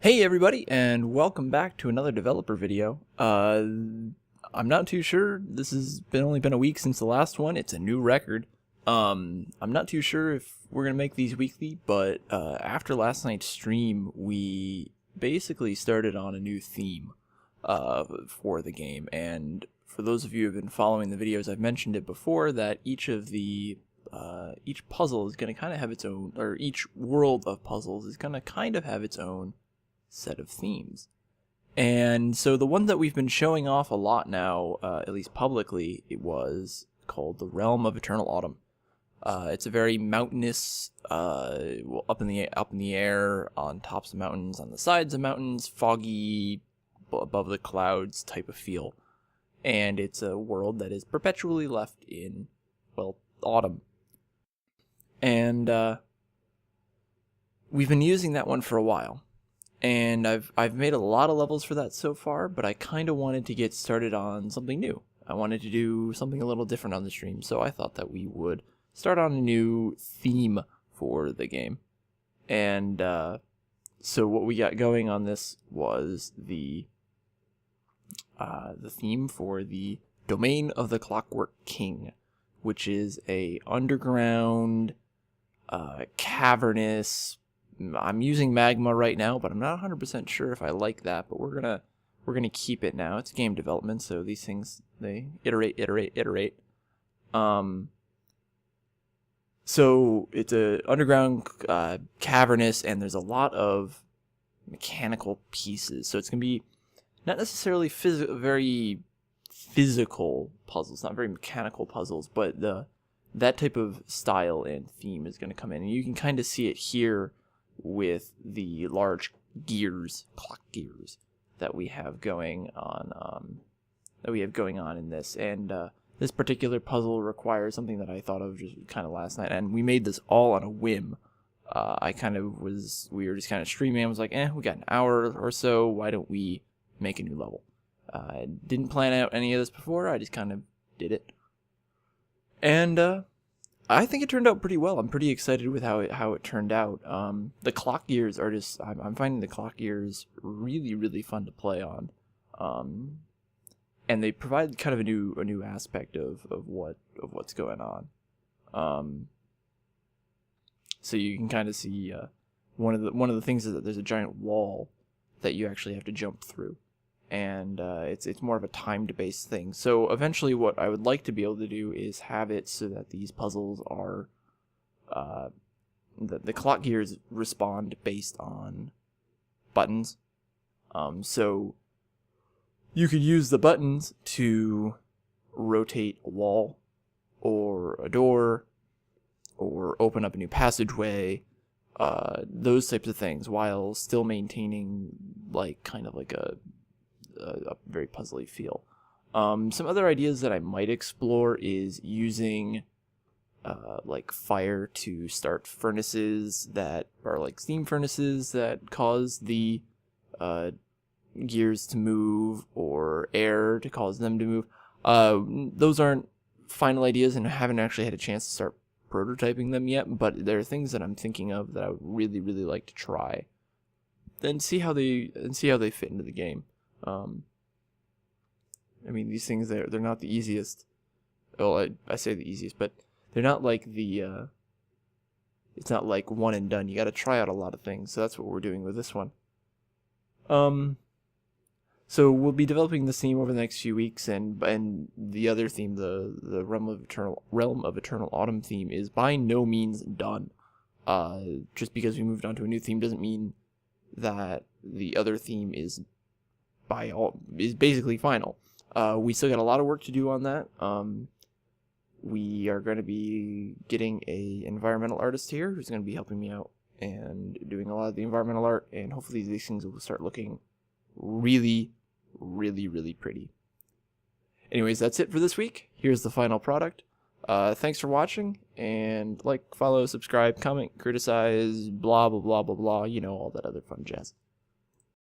Hey everybody, and welcome back to another developer video. I'm not too sure. This has only been a week since the last one. It's a new record. I'm not too sure if we're gonna make these weekly, but after last night's stream, we basically started on a new theme for the game. And for those of you who have been following the videos, I've mentioned it before that each puzzle is gonna kind of have its own, or each world of puzzles is gonna kind of have its own set of themes. And so the one that we've been showing off a lot now, at least publicly, it was called the Realm of Eternal Autumn. It's a very mountainous, up in the air, on tops of mountains, on the sides of mountains, foggy, above the clouds type of feel. And it's a world that is perpetually left in, well, autumn. And we've been using that one for a while. And I've made a lot of levels for that so far, but I kind of wanted to get started on something new. I wanted to do something a little different on the stream, so I thought that we would start on a new theme for the game. And so what we got going on this was the theme for the Domain of the Clockwork King, which is a underground, cavernous. I'm using magma right now, but I'm not 100% sure if I like that, but we're gonna keep it now. It's game development, so these things, they iterate. So it's a underground, cavernous, and there's a lot of mechanical pieces. So it's gonna be not necessarily very physical puzzles, not very mechanical puzzles, but that type of style and theme is gonna come in, and you can kind of see it here with the large gears, clock gears, that we have going on, in this. And this particular puzzle requires something that I thought of just kind of last night, and we made this all on a whim. We were just kind of streaming. I was like, we got an hour or so. Why don't we make a new level? I didn't plan out any of this before. I just kind of did it, and I think it turned out pretty well. I'm pretty excited with how it turned out. The clock gears are just, I'm finding the clock gears really, really fun to play on. And they provide kind of a new aspect of what's going on. So you can kind of see one of the things is that there's a giant wall that you actually have to jump through. And it's more of a timed-based thing. So eventually what I would like to be able to do is have it so that these puzzles are... the clock gears respond based on buttons. So you could use the buttons to rotate a wall, or a door, or open up a new passageway, those types of things, while still maintaining kind of like a very puzzly feel. Some other ideas that I might explore is using fire to start furnaces that are like steam furnaces that cause the gears to move, or air to cause them to move. Those aren't final ideas, and I haven't actually had a chance to start prototyping them yet, but there are things that I'm thinking of that I would really, really like to try, then see how they fit into the game. I mean, these things, they're not the easiest. Well, I say the easiest, but they're not like it's not like one and done. You got to try out a lot of things, so that's what we're doing with this one. So we'll be developing this theme over the next few weeks, and the other theme, the Realm of Eternal Autumn theme, is by no means done. Just because we moved on to a new theme doesn't mean that the other theme is basically final. We still got a lot of work to do on that. We are going to be getting a environmental artist here who's going to be helping me out and doing a lot of the environmental art, and hopefully these things will start looking really, really, really pretty. Anyways, that's it for this week. Here's the final product. Thanks for watching, and follow, subscribe, comment, criticize, blah, blah, blah, blah, blah, all that other fun jazz.